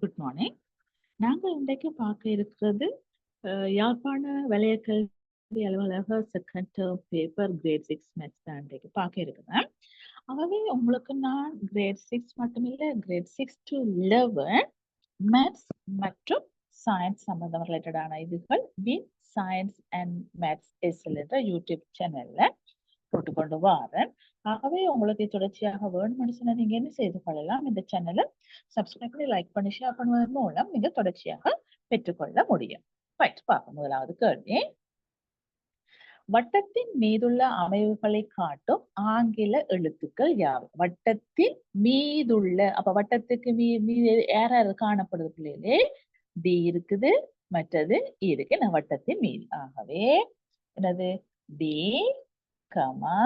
Good morning. நாங்கள் இன்றைக்கு பார்க்க இருக்கிறது யாழ்ப்பாண வலய கல்வி அலுவலக second term paper grade 6 maths தான் இன்றைக்கு பார்க்க இருக்கிறேன். ஆகவே உங்களுக்கு நான் கிரேட் 6 மட்டுமில்லை, கிரேட் 6 to 11 மேத்ஸ் மற்றும் சயின்ஸ் சம்பந்தம் ரிலேட்டடான இதுகள் வின் சயின்ஸ் அண்ட் மேத்ஸ் எஸ்எல் என்ற யூடியூப் சேனல்ல போட்டுக்கொண்டு வாரேன். ஆகவே உங்களுக்கு தொடர்ச்சியாக வேணும்னு சொன்னா நீங்க என்ன செய்து கொள்ளலாம், இந்த சேனலை சப்ஸ்கிரைப் பண்ணி லைக் பண்ணி ஷேர் பண்ணுவதன் மூலம் நீங்க தொடர்ச்சியாக பெற்றுக்கொள்ள முடியும். ரைட், பார்ப்போம். முதலாவது கேள்வி, வட்டத்தின் மீதுள்ள அமைவுகளை காட்டும் ஆங்கில எழுத்துக்கள் யாவை? வட்டத்தின் மீதுள்ள, அப்ப வட்டத்துக்கு மீது யார் காணப்படுது பிள்ளைகளே? டி இருக்குது, மற்றது இருக்கு. நான் வட்டத்தின் மீது, ஆகவே என்னது டி கமா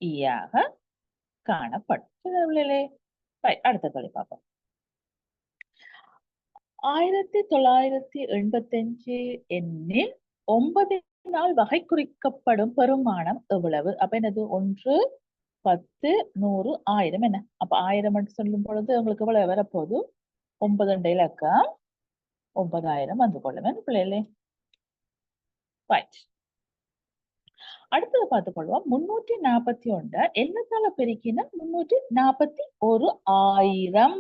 ஈயாக காணப்படும். அடுத்த கேள்வி பார்ப்போம். 1985 எண்ணில் 9 வகை குறிக்கப்படும் பெருமானம் எவ்வளவு? அப்ப என்னது 1, 10, 100, 1000 என்ன? அப்ப 1000 சொல்லும் பொழுது உங்களுக்கு எவ்வளவு வரப்போகுது? 9 இலக்கம் 9000 வந்து கொள்ளும் பிள்ளைகளே. ரைட், அடுத்தது பார்த்துக் கொள்வோம். 341 என்னத்தால பெருக்கினா 341,000.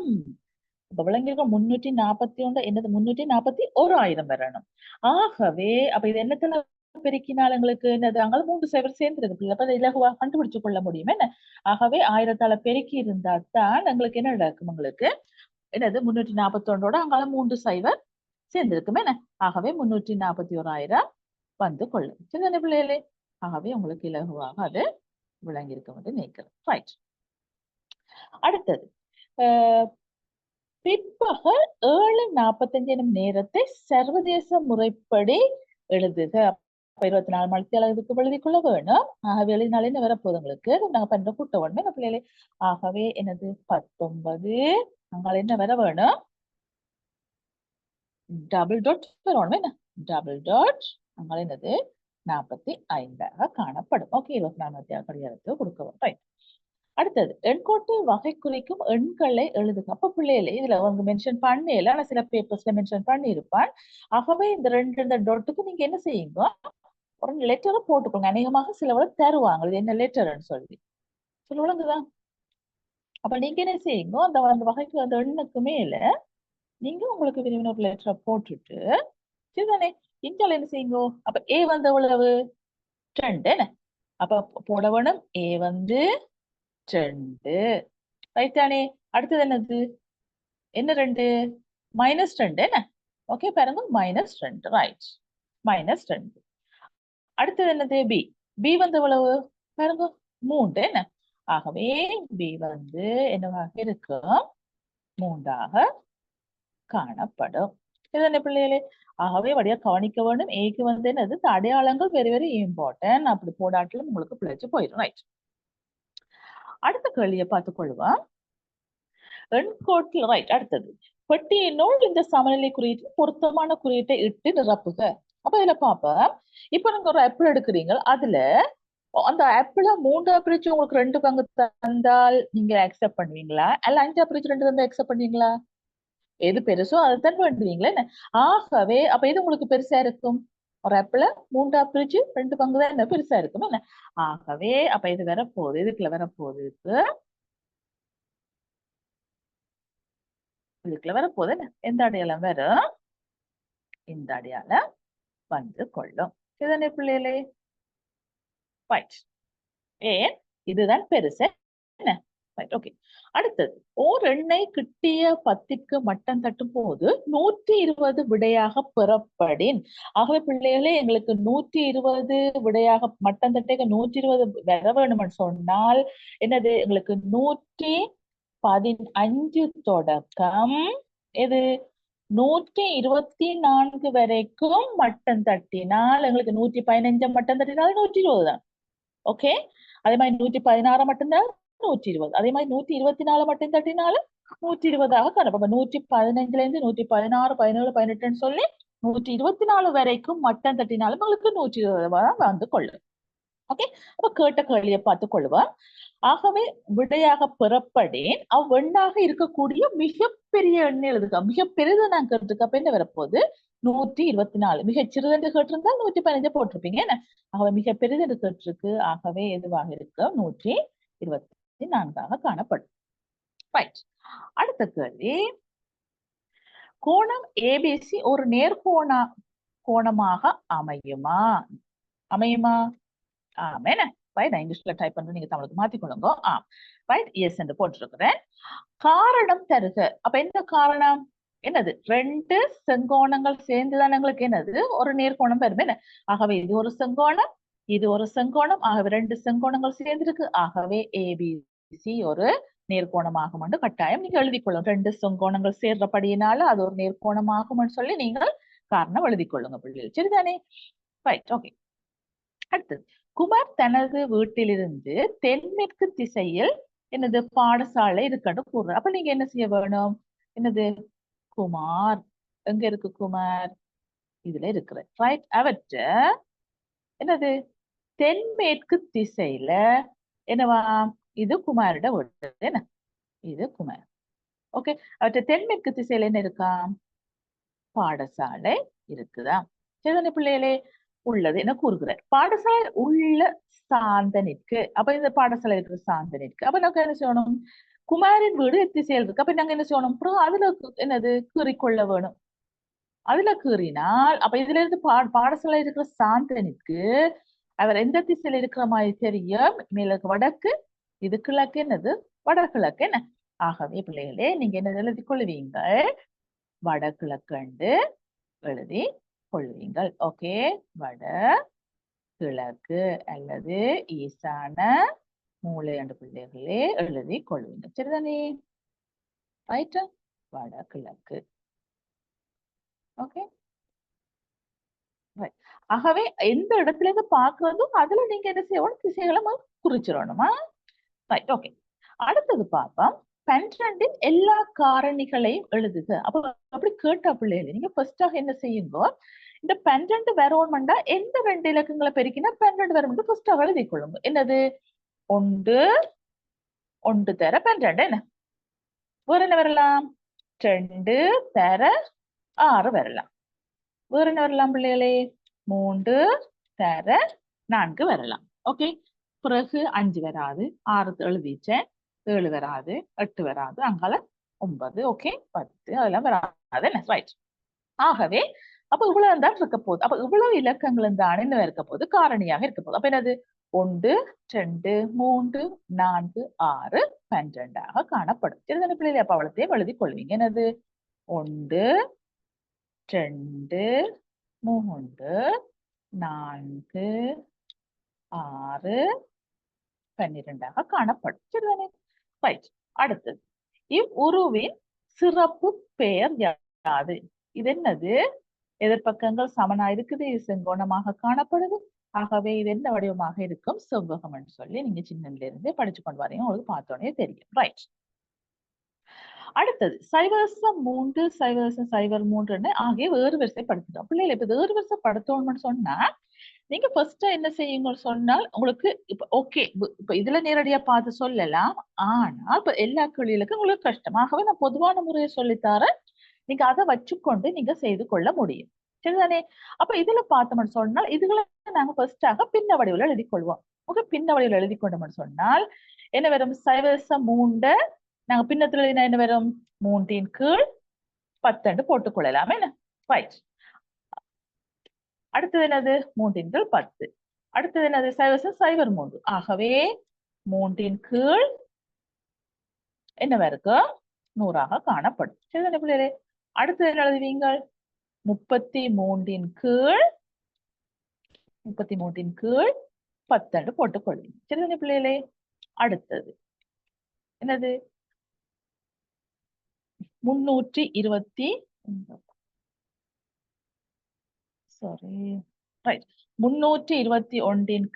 இப்ப விளங்கிருக்கோம். 341 என்னது? 341,000 வரணும். ஆகவே அப்ப இது என்னத்துல பெருக்கினால் எங்களுக்கு என்னது? அங்க 3 சைவர் சேர்ந்துருக்கு. அப்ப இலகுவா கண்டுபிடிச்சு கொள்ள முடியும் என்ன? ஆகவே 1000 பெருக்கி இருந்தா தான் எங்களுக்கு என்ன நடக்கும்? உங்களுக்கு என்னது? 341 அங்கால 3 சைவர் சேர்ந்திருக்குமே என்ன? ஆகவே 341,000 வந்து கொள்ளும். சரிதானே பிள்ளைகளே? ஆகவே உங்களுக்கு இலகுவாக அது விளங்கியிருக்கும் என்று நினைக்கிறேன். ரைட், அடுத்தது பிற்பகல் 7:45 எனும் நேரத்தை சர்வதேச முறைப்படி எழுதுக. 24 மணித்தியாளருக்கு எழுதி கொள்ள வேணும். ஆகவே எழுதினாலே என்ன வரப்போகுது உங்களுக்கு? நாங்க பண்ற கூட்ட வேணுமே பிள்ளைகளே. ஆகவே என்னது 19 அங்கால என்ன வர வேணும்? டபுள் டாட் வரணும் என்ன? டபுள் டாட் அங்கால என்னது? 45 காணப்படும். ஓகே, 24 கடிகாரத்துக்கு கொடுக்க. ரைட், அடுத்தது எண்கோட்டு வகை குறிக்கும் எண்களை எழுதுங்க. அப்ப பிள்ளைகளே இதுல அவங்க மென்ஷன் பண்ணல, ஆனா சில பேப்பர்ஸ்ல மென்ஷன் பண்ணி இருப்பான். ஆகவே இந்த ரெண்டு டாட்டுக்கு நீங்க என்ன செய்யுங்க? ஒரு லெட்டரை போட்டுக்கோங்க. அநேகமாக சிலவரை தருவாங்க இது என்ன லெட்டர்ன்னு சொல்லி சொல்லுவாங்கதான். அப்ப நீங்க என்ன செய்யுங்க? அந்த வகைக்கு அந்த எண்ணுக்கு மேல நீங்க உங்களுக்கு விரும்பின ஒரு லெட்டரை போட்டுட்டு சரிதானே இன்டால என்ன செய்யுங்க? அப்ப ஏ வந்து எவ்வளவு? 2 என்ன? அப்ப போட வேணும் ஏ வந்து 2. ரைட் தானே? அடுத்தது என்னது? என்ன 2? -2 என்ன? ஓகே, பாருங்க -2. ரைட், -2. அடுத்தது என்னது? பி. பி வந்து எவ்வளவு? பாருங்க 3 என்ன? ஆகவே பி வந்து என்னவாக இருக்கும்? 3ஆக காணப்படும். இதுதானே பிள்ளைகளே? ஆகவே வழியா கவனிக்க வேண்டும். ஏக்கு வந்து என்னது? அடையாளங்கள் வெரி வெரி இம்பார்ட்டன்ட். அப்படி போடாட்டிலும் உங்களுக்கு பிழைச்சு போயிடும். ரைட், அடுத்த கேள்வியை பார்த்துக் கொள்வோம். எண்கோட்டில் ரைட், அடுத்தது பெட்டியினுள் இந்த சமநிலை குறியீட்டு பொருத்தமான குறியீட்டை இட்டு நிரப்புக. அப்ப இதுல பாப்போம். இப்ப நீங்க ஒரு ஆப்பிள் எடுக்கிறீங்க, அதுல அந்த ஆப்பிள 3 பிரிச்சு உங்களுக்கு 2 பங்கு தந்தால் நீங்க அக்செப்ட் பண்ணுவீங்களா? அல்ல 5 பிரிச்சு 2 தந்தா அக்செப்ட் பண்ணுவீங்களா? எது பெருசோ அதை தான் பண்ணுவீங்களே என்ன? ஆகவே அப்ப எது உங்களுக்கு பெருசா இருக்கும்? ஒரு ஆப்பிள 3 பிரிச்சு 2 பங்கு தான் என்ன பெருசா இருக்கும் என்ன? ஆகவே அப்ப இது வரப்போகுது, இதுக்குள்ள வரப்போகுது, இதுக்குள்ள வரப்போகுது என்ன? எந்த அடையாளம் வரும்? இந்த அடையாளம் வந்து கொள்ளும். இதுதானே பிள்ளைகளே? ரைட், ஏன் இதுதான் பெருசு என்ன? Right, okay. அடுத்தது ஓர் எண்ணை கிட்டிய 10க்கு மட்டம் தட்டும் போது 120 விடையாக பெறப்படின். ஆகவே பிள்ளைகளே எங்களுக்கு 120 விடையாக மட்டம் தட்டேக்க 120 வர வேணும்னு சொன்னால் என்னது? எங்களுக்கு 115 தொடக்கம் இது 124 வரைக்கும் மட்டம் தட்டினால் எங்களுக்கு 115 மட்டம் தட்டினால் 120 தான். ஓகே, அதே மாதிரி 116 மட்டும்தான் 120. அதே மாதிரி 124 மட்டும் தட்டினாலும் 120ஆக காணப்படும். 115ல இருந்து 116, 17, 18 சொல்லி 124 வரைக்கும் மட்டம் தட்டினாலும் உங்களுக்கு 120 வந்து கொள்ளும். ஓகே, அப்ப கேட்ட கேள்வியை பார்த்துக் கொள்வோம். ஆகவே விடையாக பெறப்படேன் அவ்வெண்ணாக இருக்கக்கூடிய மிக மிகப்பெரிய எண்ணை எழுதுக. மிக பெரிதை நான் கேட்டிருக்க. அப்ப என்ன வரப்போகுது? 124. மிகச் சிறிது என்று கேட்டிருந்தால் 115 போட்டிருப்பீங்க என்ன? ஆகவே மிக பெரிது என்று கேட்டிருக்கு. ஆகவே எதுவாக இருக்கு? 124 காணப்படும். ரைட். அடுத்த கேள்வி, கோணம் ஏபிசி ஒரு கோணமாக அமையுமா? ஆம். என்ன ரைட்? நான் இங்கிலீஷ்ல டைப் பண்றேன், நீங்க தமிழுக்கு மாத்திக்கொள்ளுங்க. ரைட், எஸ் என்று போட்டிருக்கிறேன். காரணம் தருக. அப்ப என்ன காரணம்? என்னது? 2 செங்கோணங்கள் சேர்ந்துதான் எங்களுக்கு என்னது? ஒரு நேர்கோணம் பெறும் என்ன? ஆகவே இது ஒரு செங்கோணம், இது ஒரு செங்கோணம். ஆகவே 2 செங்கோணங்கள் சேர்ந்திருக்கு. ஆகவே ஏபிசி ஒரு நேர்கோணமாகும் என்று கட்டாயம் நீங்க எழுதிக் கொள்ளும். 2 செங்கோணங்கள் சேர்றபடியினால அது ஒரு நேர்கோணமாகும் சொல்லி நீங்கள் காரணம் எழுதிக் கொள்ளுங்க பிள்ளைகள். சரிதானே? Right, okay. அடுத்தது, குமார் தனது வீட்டிலிருந்து தென்மேற்கு திசையில் என்னது பாடசாலை இருக்குன்னு கூறுறார். அப்ப நீங்க என்ன செய்ய வேணும்? என்னது? குமார் எங்க இருக்கு? குமார் இதுல இருக்கிற ரைட். அவற்ற என்னது? தென்மேற்கு திசையில என்னவா? இது குமாரோட வீடு என்ன? இது குமார். ஓகே. அவற்ற தென்மேற்கு திசையில என்ன இருக்கா? பாடசாலை இருக்குதா? சரிதானே பிள்ளைகளே? உள்ளது என்ன கூறுகிறார்? பாடசாலை உள்ள சார்ந்த நிற்கு. அப்ப இந்த பாடசாலை இருக்கிற சார்ந்த நிற்கு. அப்ப நாங்க என்ன செய்யணும்? குமாரின் வீடு திசையில் இருக்கு. அப்ப நாங்க என்ன செய்யணும்? அப்புறம் அதுல என்னது? கீறிக்கொள்ள வேணும். அதுல கீறினால் அப்ப இதுல இருந்து பாடசாலை இருக்கிற சாந்தனுக்கு அவர் எந்த திசையில இருக்கிற மாதிரி தெரியும்? மேலுக்கு வடக்கு, இது கிழக்கு, என்னது? வடகிழக்கு என்ன? ஆகவே பிள்ளைகளே நீங்க என்ன எழுதி கொள்வீங்கள்? வடகிழக்கு எழுதி கொள்வீங்கள். ஓகே, வட கிழக்கு அல்லது ஈசான மூலை என்று பிள்ளைகளே எழுதி கொள்வீங்க. சரிதானே? ரைட், வடகிழக்கு. ஓகே, ஆகவே எந்த இடத்துல இருந்து பாக்குறதும் அதுல நீங்க என்ன செய்யணும்? திசைகளை குறிச்சிடணுமா? Right, okay. அடுத்தது பார்ப்போம். 12 எல்லா காரணிகளையும் எழுதுக. அப்ப அப்படி கேட்ட பிள்ளைகள் நீங்க ஃபர்ஸ்டாக என்ன செய்யுங்க? இந்த 12 வரணும்னா எந்த 2 இலக்கங்களை பெருக்கினா 12 வரும் ஃபர்ஸ்டாக எழுதி கொள்ளுங்க. என்னது? 1 1 தர 12 என்ன? வேற என்ன வரலாம்? 2 தர 6 வரலாம். வேற என்ன வரலாம் பிள்ளைகளே? 3 தர 4 வரலாம். ஓகே, பிறகு 5 வராது, 6 எழுதிச்சேன், 7 வராது, 8 வராது, அங்கால 9, ஓகே, 10 அதெல்லாம் வராது என்ன? ரைட். ஆகவே அப்ப இவ்வளவு தான் இருக்க போகுது. அப்ப இவ்வளவு இலக்கங்களும் தான் என்ன இருக்க போகுது? காரணியாக இருக்க போகுது. அப்ப என்னது? 1 2 3 4 6 12 காணப்படும். சரிதானே பிள்ளைகளே? அப்ப அவ்வளத்தையும் எழுதி கொள்வீங்க. என்னது? 1 2 3 4 6 12 காணப்படும். சரிதானே? ரைட். அடுத்தது, இவ்வுருவின் சிறப்பு பெயர் யாது? இது என்னது? எதிர்பக்கங்கள் சமனா இருக்குது, இது செங்கோணமாக காணப்படுது. ஆகவே இது என்ன வடிவமாக இருக்கும்? செவ்வகம் என்று சொல்லி நீங்க சின்னல இருந்து படிச்சு கொண்டு வரீங்க, உங்களுக்கு பார்த்தோன்னே தெரியும். ரைட். அடுத்தது, 0.3 0.03 ஆகிய வேறு வரிசைப்படுத்துறோம். பிள்ளைகளை இப்ப வேறு வரிசைப்படுத்தணும்னு சொன்னா நீங்க ஃபர்ஸ்ட் என்ன செய்யுங்க சொன்னால் உங்களுக்கு இப்ப ஓகே, இப்ப இதுல நேரடியா பார்த்து சொல்லலாம். ஆனா இப்ப எல்லா கேள்விகளுக்கும் உங்களுக்கு கஷ்டமாகவே நான் பொதுவான முறையை சொல்லித்தரேன். நீங்க அதை வச்சுக்கொண்டு நீங்க செய்து கொள்ள முடியும். சரிதானே? அப்ப இதுல பார்த்தோம்னு சொன்னால் இதுகளை நாங்க ஃபர்ஸ்டாக பின்ன வடிவில் எழுதி கொள்வோம். ஓகே, பின்ன வடிவில் எழுதி கொண்டோம்னு சொன்னால் என்ன வரும்? 0.3 நாங்க பின்னத்துல எழுதினா என்ன வரும்? 3 கீழ் 10 போட்டுக் கொள்ளலாம் என்ன? ரைட். அடுத்தது என்னது? 3 கீழ் 10. அடுத்தது என்னது? 0.03. ஆகவே 3 கீழ் என்னவா இருக்கு? 100 காணப்படும். சரிதானே பிள்ளைகளே? அடுத்தது என்ன எழுதுவீங்கள்? 33 கீழ் 10 போட்டுக் கொள்வீங்க. சரிதானே பிள்ளைகளே? அடுத்தது என்னது? 321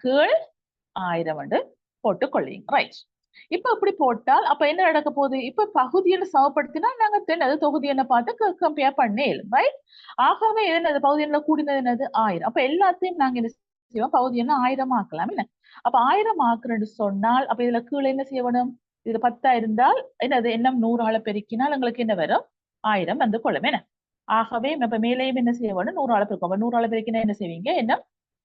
கீழ் 1000 போட்டுக் கொள்வீங்க. ரைட். இப்ப இப்படி போட்டால் அப்ப என்ன நடக்க போகுது? இப்ப பகுதியை சமப்படுத்தினா நாங்க என்னது தொகுதி என்ன பார்த்து கம்பேர் பண்ணே இயலும். ரைட். ஆகவே என்னது? பகுதி என்ன கூடினது என்னது? 1000. அப்ப எல்லாத்தையும் நாங்க என்ன செய்வோம்? பகுதி என்ன 1000 ஆக்கலாம் என்ன? அப்ப 1000 ஆக்குறேன்னு சொன்னால் அப்ப இதுல கீழே என்ன செய்ய வேணும்? இது 10 இருந்தால் என்னது என்ன 100 பெருக்கினால் எங்களுக்கு என்ன வரும் 1000 வந்து கொள்ளும் என்ன. ஆகவே இப்ப மேலேயும் என்ன செய்ய வேணும் 100 பெருக்கும். 100 பெருக்கினா என்ன செய்வீங்க என்ன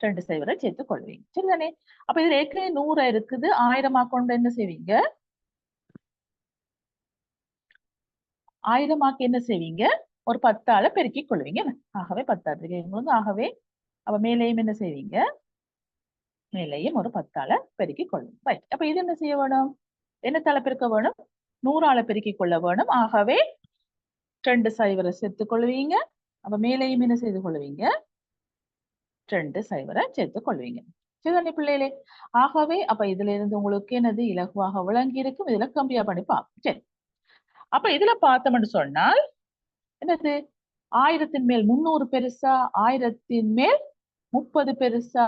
2 சைவரை சேர்த்து கொள்வீங்க சரிதானே. அப்ப இதுல ஏற்கனவே 100 இருக்குது 1000 கொண்டு என்ன செய்வீங்க 1000 என்ன செய்வீங்க ஒரு 10 பெருக்கி கொள்வீங்க. ஆகவே 10 பெருக்கி ஆகவே அப்ப மேலேயும் என்ன செய்வீங்க மேலேயும் ஒரு 10 பெருக்கி கொள்ளும். ரைட். அப்ப இது என்ன செய்ய வேணும் என்னத்தால பெருக்க வேணும் 100 பெருக்கி கொள்ள வேணும். ஆகவே 2 சைவரை சேர்த்துக் கொள்வீங்க. அப்ப மேலேயும் என்ன செய்து கொள்வீங்க 2 சைவரை சேர்த்துக் கொள்வீங்க சரிதானே பிள்ளைகளே. ஆகவே அப்ப இதுல இருந்து உங்களுக்கு என்னது இலகுவாக விளங்கி இருக்கும். இதுல கம்பியா பண்ணி பார்ப்போம். சரி அப்ப இதுல பார்த்தோம்னு சொன்னால் என்னது 1000 மேல் 300 பெருசா 1000 மேல் 30 பெருசா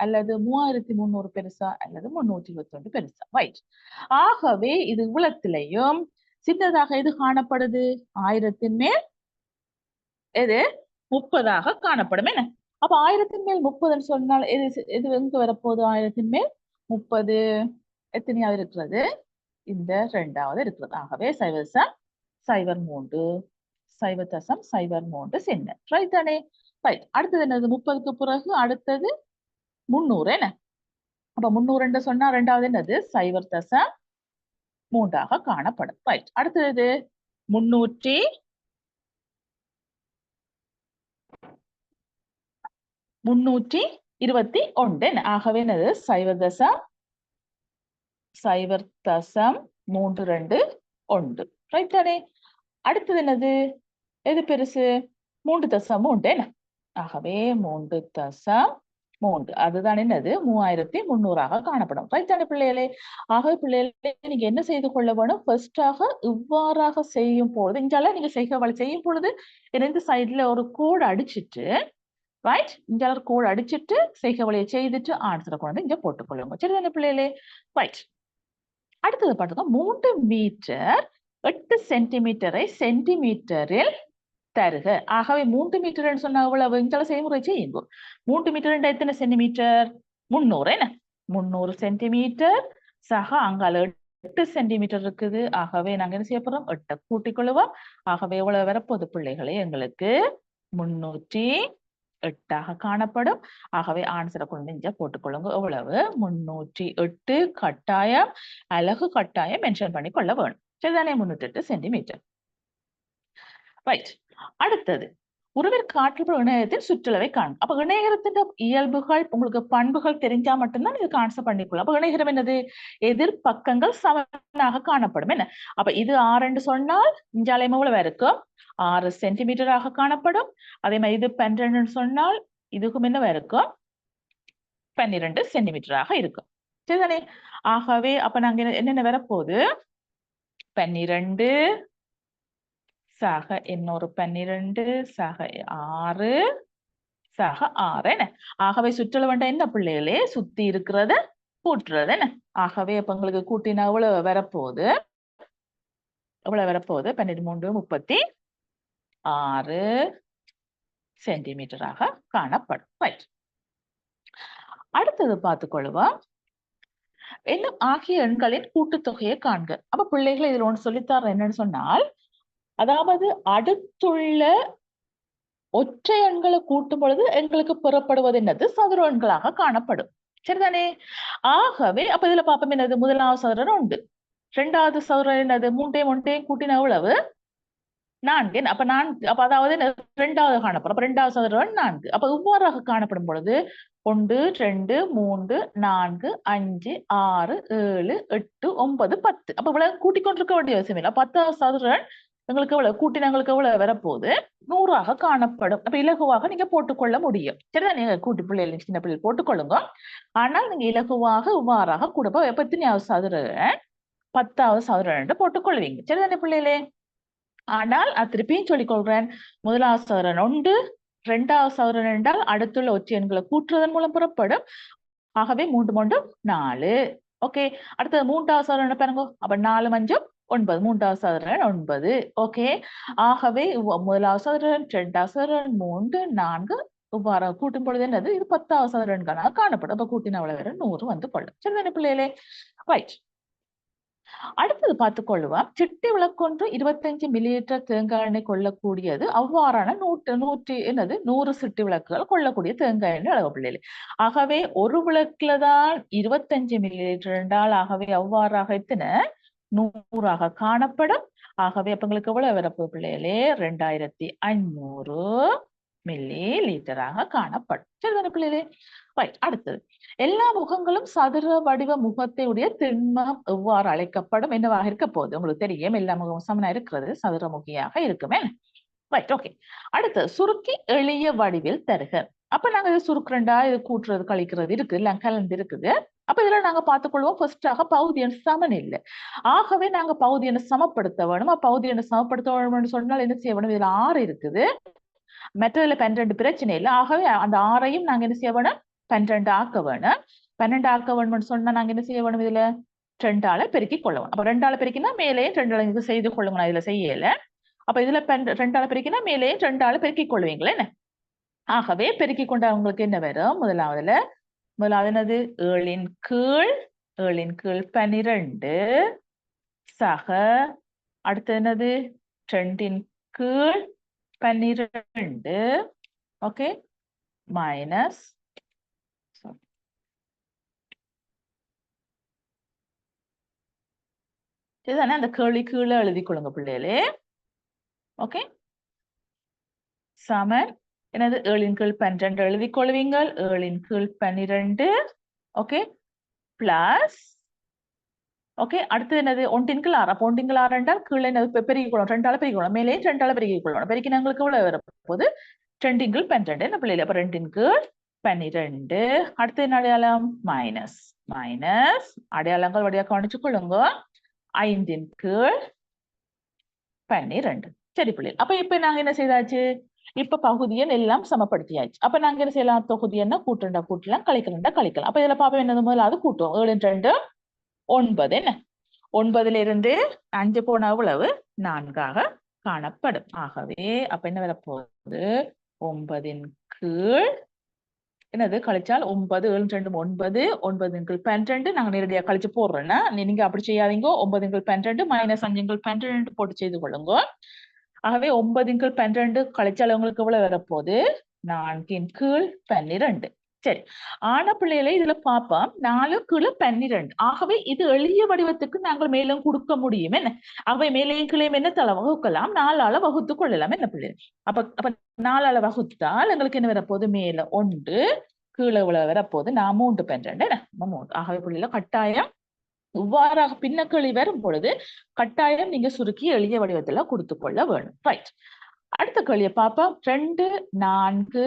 அல்லது 3300 பெருசா அல்லது 321 பெருசா ரைட். ஆகவே இது இவ்வளத்திலையும் சின்னதாக எது காணப்படுது 1000 மேல் எது 30 காணப்படும் என்ன. அப்ப 1000 மேல் 30 சொன்னால் எது எது எங்க வரப்போகுது 1000 மேல் 30 எத்தனையாவது இருக்கிறது இந்த 2வது இருக்கிறது. ஆகவே 0.03 0.03 சென்ட் ரைட் தானே. ரைட். அடுத்தது என்னது 30க்கு பிறகு அடுத்தது 300 என்ன. அப்ப 300 சொன்னா 2வது என்னது 0.3 காணப்படும். ரைட். அடுத்தது 321 என்ன. ஆகவே என்னது 0.032 ரைட் தானே. அடுத்தது என்னது எது பெருசு 3.3 என்ன. ஆகவே 3.3 அதுதான் என்னது 3300 காணப்படும் ரைட் தானே பிள்ளைகளே. ஆகவே பிள்ளைகளே நீங்க என்ன செய்து கொள்ள வேணும் ஃபர்ஸ்டாக இவ்வாறாக செய்யும் பொழுது இங்கால நீங்க செய்யும் பொழுது இந்த சைட்ல ஒரு கோடு அடிச்சிட்டு ரைட் இங்க கோடு அடிச்சிட்டு செய்க வழியை செய்துட்டு ஆன்சரை கொண்டு இங்க போட்டுக்கொள்ளுங்க சரிதானே பிள்ளைகளே. ரைட். அடுத்தது பாத்துக்கோ 3 மீட்டர் 8 சென்டிமீட்டரை சென்டிமீட்டரில் தருக. ஆகவே 3 மீட்டர் சொன்னா எவ்வளவு இங்கால செய்முறை செய்யுங்க. 3 மீட்டர் எத்தனை சென்டிமீட்டர் 300 என்ன 300 சென்டிமீட்டர் சக அங்கால 8 சென்டிமீட்டர் இருக்குது. ஆகவே நாங்க என்ன செய்ய போறோம் 8 கூட்டிக் கொள்ளுவோம். ஆகவே எவ்வளவு வரப்போகுது பிள்ளைகளே எங்களுக்கு 308 காணப்படும். ஆகவே ஆன்சரை கொண்டு இங்க போட்டுக்கொள்ளுங்க. எவ்வளவு 308 கட்டாயம் அலகு கட்டாயம் மென்ஷன் பண்ணி கொள்ள வேணும் சரிதானே 308 சென்டிமீட்டர் ரைட். அடுத்தது ஒருவர் காற்றப்படும் இணையத்தின் சுற்றளவை காணும். அப்ப இணையகத்தின் இயல்புகள் உங்களுக்கு பண்புகள் தெரிஞ்சா மட்டும்தான் இது ஆன்சர் பண்ணிக்கொள்ளும். அப்ப இணையகம் என்னது எதிர்பக்கங்கள் சமனாக காணப்படும் என்ன. அப்ப இது 6 சொன்னால் இஞ்சாலயம் எவ்வளவு இருக்கும் 6 சென்டிமீட்டராக காணப்படும். அதே மாதிரி இது 12 சொன்னால் இதுக்கும் என்னவா இருக்கும் 12 சென்டிமீட்டராக இருக்கும் சரிதானே. ஆகவே அப்ப நாங்க என்னென்ன வரப்போகுது 12 சக இன்னொரு 12 சக 6 சக 6 என்ன. ஆகவே சுற்றளவு என்ன பிள்ளைகளே சுத்தி இருக்கிறத கூட்டுறது என்ன. ஆகவே அப்ப உங்களுக்கு கூட்டினா எவ்வளவு வரப்போகுது 12 3 36 சென்டிமீட்டராக காணப்படும் ரைட். அடுத்தது பார்த்துக்கொள்வோம் என்ன ஆகிய எண்களின் கூட்டுத்தொகையை காண்க. அப்ப பிள்ளைகளை இதுல ஒன்று சொல்லித்தர என்னன்னு சொன்னால் அதாவது அடுத்துள்ள ஒற்றை எண்களை கூட்டும் பொழுது எங்களுக்கு பெறப்படுவது என்னது சதுர எண்களாக காணப்படும் சரிதானே. ஆகவே அப்ப இதுல பாப்போம் என்னது முதலாவது சதுரன் 1 2வது சதுரன் என்னது 3 கூட்டின எவ்வளவு 4 அப்ப அதாவது 2வது காணப்படும். அப்ப 2வது சதுரன் 4 அப்ப இவ்வாறாக காணப்படும் பொழுது 1 2 3 4 5 6 7 8 9 10 அப்ப இவ்வளவு கூட்டிக் கொண்டிருக்க வேண்டிய அவசியம் இல்லை. 10வது சதுரன் எங்களுக்கு எவ்வளவு கூட்டினங்களுக்கு எவ்வளவு வரப்போகுது 100 காணப்படும். அப்ப இலகுவாக நீங்க போட்டுக்கொள்ள முடியும் சரிதான். நீங்க கூட்டி பிள்ளைகள் சின்ன பிள்ளைகள் போட்டுக்கொள்ளுங்க. ஆனால் நீங்க இலகுவாக இவ்வாறாக கூட எத்தனையாவது சதுரன் 10வது சதுரன் போட்டுக்கொள்வீங்க சரிதானே பிள்ளைகளே. ஆனால் திருப்பியும் சொல்லிக் கொள்றேன் முதலாவது சதுரன் 1 2வது சதுரன் என்றால் அடுத்துள்ள ஒற்றை எண்களை கூட்டுறதன் மூலம் புறப்படும். ஆகவே 3 3 4 ஓகே. அடுத்தது 3வது சதுரன் பாருங்க அப்ப 4 5 9 3வது சதுரன் 9 ஓகே. ஆகவே முதலாவது சதுரன் 2வது சதுரன் 3 4 இவ்வாறு கூட்டும் பொழுது என்னது இது 10வது சதுரன்களாக காணப்படும். அப்ப கூட்டின அவ்வளவு 100 வந்து கொள்ளும் சரிதானே பிள்ளைகளே ரைட். அடுத்தது பார்த்துக்கொள்வோம். சிட்டி விளக்கொன்று 25 மில்லிலிட்டர் தேங்காய் எண்ணெய் கொள்ளக்கூடியது. அவ்வாறான 100 சிட்டி விளக்குகள் கொள்ளக்கூடிய தேங்காய் எண்ணெய் அளவு பிள்ளைகளே. ஆகவே ஒரு விளக்குல தான் 25 மில்லிலிட்டர் என்றால் ஆகவே அவ்வாறாக எத்தனை 100 காணப்படும். ஆகவே அப்ப உங்களுக்கு எவ்வளவு வரப்போகுது பிள்ளைகளே? 2500 மில்லி லிட்டராக காணப்படும். சரிதானே பிள்ளைகளே? ரைட். அடுத்தது, எல்லா முகங்களும் சதுர வடிவ முகத்தை உடைய திண்மம் எவ்வாறு அழைக்கப்படும்? என்னவாக இருக்க போகுது? உங்களுக்கு தெரியும், எல்லா முகமும் சமனா இருக்கிறது சதுரமுகியாக இருக்குமே. Right, okay. அடுத்தது, சுருக்கி எளிய வடிவில் தருக. அப்ப நாங்க இது சுருக்குறண்டா, இது கூட்டுறது கழிக்கிறது இருக்குது, எல்லாம் கலந்து இருக்குது. அப்ப இதுல நாங்க பார்த்துக்கொள்வோம். ஃபர்ஸ்டாக பகுதி எண் சமன் இல்லை. ஆகவே நாங்க பகுதி எண்ணை சமப்படுத்த வேணும். பகுதி எண்ணை சமப்படுத்த வேணும்னு சொன்னால் என்ன செய்ய வேணும்? இதுல 6 இருக்குது, மற்றதுல 12 பிரச்சனை இல்லை. ஆகவே அந்த 6ஐயும் நாங்க என்ன செய்ய வேணும்? 12 ஆக்க வேணும். 12 ஆக்க வேணும்னு சொன்னா நாங்க என்ன செய்ய வேணும்? இதுல 2ஆல பெருக்கி கொள்ள வேணும். அப்ப 2ஆல பெருக்கினா மேலேயும் 2ஆல செய்து கொள்ளுங்க. நான் இதுல செய்யல. அப்ப இதுல 2ஆல பெருக்கினா மேலேயும் 2ஆல பெருக்கி கொள்வீங்களே என்ன? ஆகவே பெருக்கி கொண்ட உங்களுக்கு என்ன வரும்? முதலாவது என்னது? 7 கீழ் 12 சக, அடுத்து என்னது? 2 கீழ் 12, ஓகே, மைனஸ் இதுதானே? அந்த கேள்வி கீழே எழுதி கொள்ளுங்க பிள்ளைகளே. ஓகே, சமன் என்னது? 7 கீழ் 12 எழுதி கொள்வீங்கள். 7 கீழ் 12, ஓகே, பிளஸ், ஓகே, அடுத்து என்னது? 1 கீழ் 6. அப்போ 1 கீழ் 6 என்றால் கீழே என்னது? பெருக்கிக் கொள்ளணும். 2ஆல பெருக்கிக் கொள்ளணும். மேலே 2ஆல பெருக்கிக் கொள்ளணும். பெருக்கி எங்களுக்கு எவ்வளவு வரப்போகுது? 2 கீழ் 12 என்ன பிள்ளைகளே? அப்ப 2 கீழ் 12. அடுத்து என்ன அடையாளம்? மைனஸ். அடையாளங்கள் வழியாக கவனிச்சு கொள்ளுங்க. 5 கீழ் 12. சரி பிள்ளைகள். அப்ப இப்ப நாங்க என்ன செய்தாச்சு? இப்ப பகுதியன் எல்லாம் சமப்படுத்தியாச்சு. அப்ப நாங்க என்ன செய்யலாம்? தொகுதி என்ன கூட்டுண்டா கூட்டலாம், கழிக்கலண்டா கழிக்கலாம். அப்ப இதுல பாப்போம் என்னது? முதலாவது கூட்டுவோம். 7 2 9 என்ன? 9ல இருந்து 5 போன எவ்வளவு? 4ஆக காணப்படும். ஆகவே அப்ப என்ன வரப்போகுது? 9 கீழ் என்னது? கழிச்சால் 9, 7 2 9, 9 கீழ் 12. நாங்க நேரடியாக கழிச்சு போடுறோம்னா நீங்க அப்படி செய்யாதீங்க. 9 கீழ் 12 மைனஸ் 5 கீழ் 12 போட்டு செய்து கொள்ளுங்க. ஆகவே 9 கீழ் 12 கழிச்சால் உங்களுக்கு எவ்வளவு வரப்போகுது? 4 கீழ் 12. சரி, ஆன பிள்ளைகளை இதுல பார்ப்போம். 4 கீழ் 12. ஆகவே இது எளிய வடிவத்துக்கு நாங்கள் மேலும் கொடுக்க முடியும் என்ன? ஆகவே மேலையும் கீழையும் என்ன தலை வகுக்கலாம்? 4ஆல வகுத்து கொள்ளலாம் என்ன பிள்ளை? அப்ப 4ஆல வகுத்தால் எங்களுக்கு என்ன வரப்போகுது? மேல 1, கீழே இவ்வளவு வரப்போகுது. நான் 3 12 என்ன? 3. ஆகவே பிள்ளைல கட்டாயம் இவ்வாறாக பின்னக்களி வரும் பொழுது கட்டாயம் நீங்க சுருக்கி எளிய வடிவத்துல கொடுத்து கொள்ள வேணும். ரைட், அடுத்த கேள்வியை பார்ப்போம். 2 4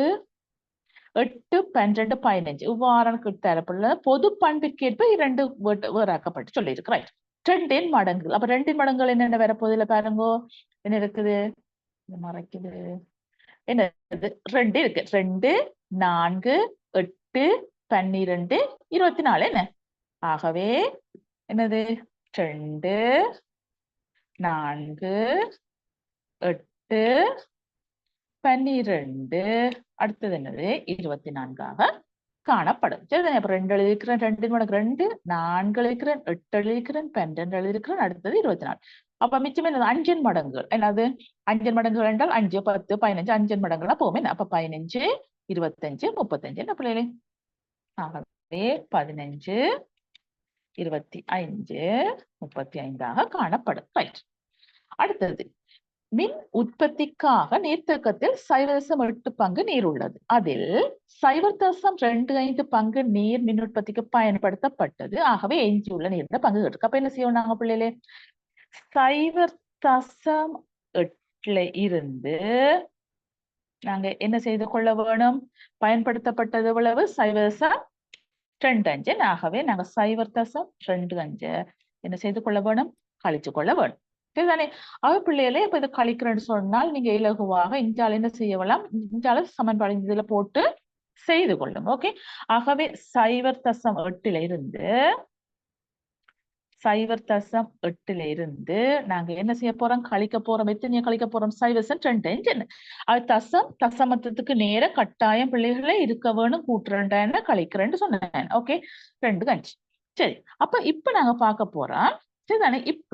8 12 15 இவ்வாறான தரப்புள்ள பொது பண்பிற்கேற்ப 2 வேறாக்கப்பட்டு சொல்லி இருக்கு. ரைட், 2 மடங்குகள். அப்ப 2 மடங்குகள் என்னென்ன வரப்போகுதுல பாருங்க. என்ன இருக்குது? மறைக்குது. என்னது? 2 இருக்கு. 2 4 8 12 24 என்ன? ஆகவே என்னது? 2 4 8 12, அடுத்தது என்னது? 24ஆக காணப்படும். சரிதானே? அப்ப 2 எழுதிக்கிறேன், 2 மடங்கு 2, 4 எழுதிக்கிறேன், 8 எழுதிக்கிறேன், 12 எழுதிக்கிறேன், அடுத்தது 24. அப்ப மிச்சம் என்னது? 5 மடங்குகள். என்னது? 5 மடங்குகள் என்றால் 5 10 15 5 மடங்குகளா போகும். அப்ப 15 25 35 என்ன பிள்ளைகளே? ஆகவே 15 25 35ஆக காணப்படும். ரைட், அடுத்தது, மின் உற்பத்திக்காக நீர்த்தேக்கத்தில் 0.8 பங்கு நீர் உள்ளது. அதில் 0.25 பங்கு நீர் மின் உற்பத்திக்கு பயன்படுத்தப்பட்டது. ஆகவே எஞ்சியுள்ள நீர்ல பங்கு இருக்கு. அப்ப என்ன செய்வோம் நாங்க பிள்ளைகளே? 0.8ல இருந்து நாங்க என்ன செய்து கொள்ள வேணும்? பயன்படுத்தப்பட்டது எவ்வளவு? 0.25. ஆகவே நாங்க 0.25 என்ன செய்து கொள்ள வேணும்? கழிச்சு கொள்ள வேணும். சரிதானே? பிள்ளைகளே இப்ப இதை கழிக்கிறேன்னு சொன்னால் நீங்க இலகுவாக இஞ்சால என்ன செய்யலாம்? இஞ்சால சமன்பாடு இதுல போட்டு செய்து கொள்ளுங்க. ஓகே, ஆகவே 0.8ல இருந்து 0.8ல இருந்து நாங்க என்ன செய்ய போறோம்? கழிக்க போறோம். எத்தனைய கழிக்க போறோம்? 0.25 என்ன? அது தசமத்துக்கு நேர கட்டாயம் பிள்ளைகளே இருக்க வேணும். கூட்டுறேன் கழிக்கிறேன்னு சொன்னேன். ஓகே, 2 5. சரி, அப்ப இப்ப நாங்க பார்க்க போறோம். சரிதானே? இப்ப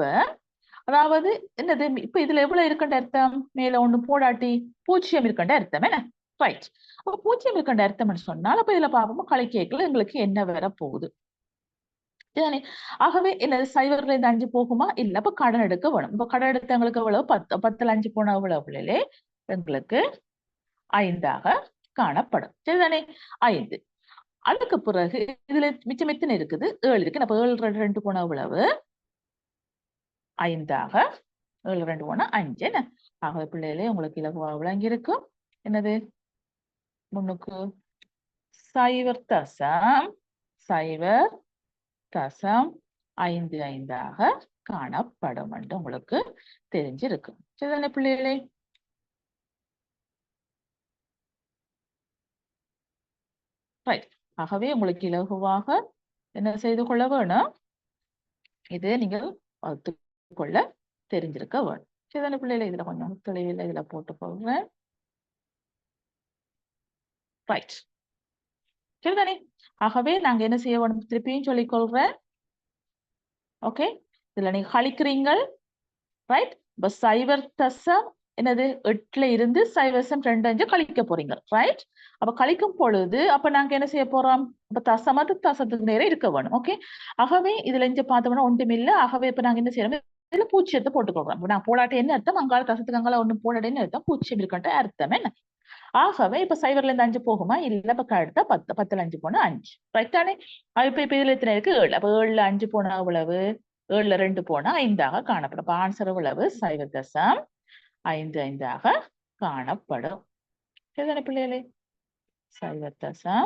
அதாவது என்னது இப்ப இதுல எவ்வளவு இருக்கின்ற அர்த்தம்? மேல ஒண்ணு போடாட்டி பூஜ்ஜியம் இருக்கின்ற அர்த்தம் என்ன? ரைட். அப்ப பூஜ்ஜியம் இருக்கின்ற அர்த்தம்னு சொன்னால் அப்ப இதுல பார்ப்போம் கழிக்கைக்குள்ள எங்களுக்கு என்ன வர போகுது? சரிதானே? ஆகவே என்னது சைவர்ல இருந்து 5 போகுமா? இல்ல. அப்ப கடன் எடுக்க வேணும். இப்ப கடன் எடுத்த எங்களுக்கு எவ்வளவு? 10. 10ல 5 போனா எவ்வளவு பிள்ளைகளே? எங்களுக்கு 5ஆக காணப்படும். சரிதானே? 5. அதுக்கு பிறகு இதுல மிச்சம் எத்தனை இருக்குது? 7 இருக்கு. அப்ப 7 2 போனா எவ்வளவு? 5ஆக 7 2 போனா 5 என்ன? ஆகவே பிள்ளைகளே உங்களுக்கு இலகுவா விளங்கி இருக்கும். என்னது? முன்னுக்கு 0.55 காணப்படும் என்று உங்களுக்கு தெரிஞ்சிருக்கும். சரிதானே பிள்ளைகளே? ரைட். ஆகவே உங்களுக்கு இலகுவாக என்ன செய்து கொள்ள வேணும்? இது நீங்கள் பார்த்துக் கொள்ள தெரிஞ்சிருக்க வேணும். சரிதானே பிள்ளைகளே? இதுல கொஞ்சம் தெளிவில்லை, இதுல போட்டு போடுறேன். ரைட். சரிதானே? ஆகவே நாங்க என்ன செய்ய வேணும்? திருப்பியும் சொல்லிக் கொள்றேன். ஓகே, இதுல நீங்க கழிக்கிறீங்கள். ரைட். இப்ப 0 என்னது 8ல இருந்து 0.25 கழிக்க போறீங்க. ரைட். அப்ப கழிக்கும் பொழுது அப்ப நாங்க என்ன செய்ய போறோம்? அப்ப தசமத்துக்கு நேரம் இருக்க வேணும். ஓகே. ஆகவே இதுல இங்க பார்த்தோம்னா ஒன்றுமில்ல. ஆகவே இப்ப நாங்க என்ன செய்யறோம்? இதுல பூஜ்ஜியத்தை போட்டுக்கொள்றோம். நான் போடாட்டி என்ன அர்த்தம்? அங்கால தசத்துக்கு அங்கால ஒண்ணு போடாட்டின்னு அர்த்தம். பூஜ்ஜியம் இருக்கின்ற அர்த்தம் என்ன? ஆகவே இப்ப 0ல இருந்து 5 போகுமா? இல்ல. இப்ப அடுத்த 10. 10ல 5 போனா 5. ரைட் தானே? இப்ப இப்ப இதுல எத்தனை இருக்கு? 7. அப்ப 7ல 5 போனா எவ்வளவு? 7ல 2 போனா 5ஆக காணப்படும். அப்ப ஆன்சர் எவ்வளவு? 0.55 காணப்படும். சரிதானே பிள்ளைகளே? 0.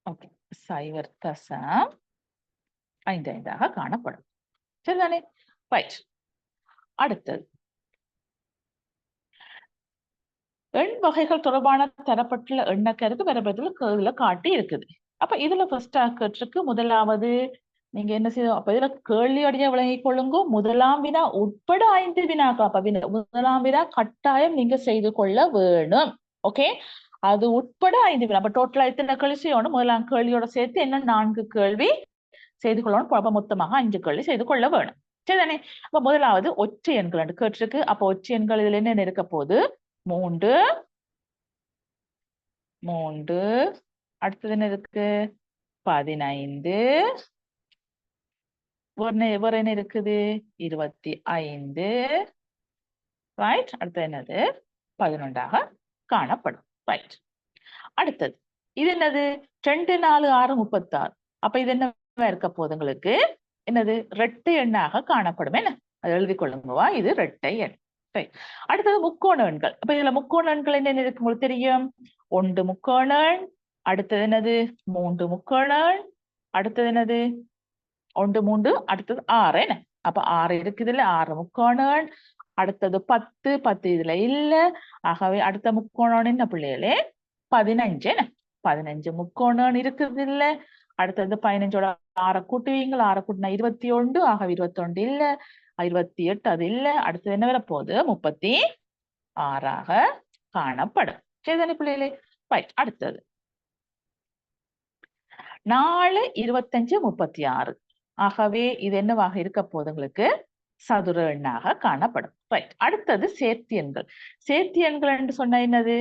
ஓகே. 0.55 காணப்படும். சரிதானே? ரைட். அடுத்தது எண் வகைகள் தொடர்பான தரப்பட்டுள்ள எண்ணக்கருக்கு வரைபடத்தில் இதுல காட்டி இருக்குது. அப்ப இதுல ஃபர்ஸ்ட் ஆக்கற்றுக்கு முதலாவது நீங்க என்ன செய்ய அப்ப இதுல கேள்வியடைய விளங்கிக் கொள்ளுங்க. முதலாம் வினா உட்பட 5 வினாக்கள். அப்ப முதலாம் வினா கட்டாயம் நீங்க செய்து கொள்ள வேணும். ஓகே, அது உட்பட 5 வினா. அப்ப டோட்டலா எத்தனை கேள்வி செய்யணும்? முதலாம் கேள்வியோட சேர்த்து என்ன 4 கேள்வி செய்து கொள்ளணும். அப்ப மொத்தமாக 5 கேள்வி செய்து கொள்ள வேணும். சரிதானே? அப்ப முதலாவது ஒற்றை எண்கள் கேட்டிருக்கு. அப்ப ஒற்றை எண்கள் இதுல என்ன இருக்க போகுது? 3 3. அடுத்தது என்ன இருக்கு? 15. வேற என்ன இருக்குது? 25. ரைட். அடுத்தது என்னது? 11ஆக காணப்படும். ரைட். அடுத்தது இது என்னது? 2 4 6 36. அப்ப இது என்ன இருக்க போகுது உங்களுக்கு? என்னது? இரட்டை எண்ணாக காணப்படும் என்ன? அதை எழுதி கொள்ளுங்கவா. இது இரட்டை எண். ரைட். அடுத்தது முக்கோண எண்கள். அப்ப இதுல முக்கோண எண்கள் என்ன இருக்கு உங்களுக்கு தெரியும்? 1 முக்கோண எண். அடுத்தது என்னது? 3 முக்கோண எண். அடுத்தது என்னது? 1 3. அடுத்தது 6 என்ன? அப்ப 6 இருக்குதுல்ல, 6 முக்கோண எண். அடுத்தது 10 10 இதுல இல்ல. ஆகவே அடுத்த முக்கோண எண் என்ன பிள்ளைகளே? 15 என்ன? 15 முக்கோண எண் இருக்குது இல்ல. அடுத்தது 15ஓட 6 கூட்டுவீங்க. 6 கூட்டினா 21. ஆக 21 இல்ல. 28 அது இல்ல. அடுத்தது என்ன வரப்போகுது? 36ஆக காணப்படும். சரிதானே பிள்ளைகளே? ரைட். அடுத்தது 4 25 36. ஆகவே இது என்னவாக இருக்க போகுது உங்களுக்கு? சதுர எண்ணாக காணப்படும். ரைட். அடுத்தது சேர்த்தி எண்கள். சேர்த்தி எண்கள் என்று சொன்ன என்னது?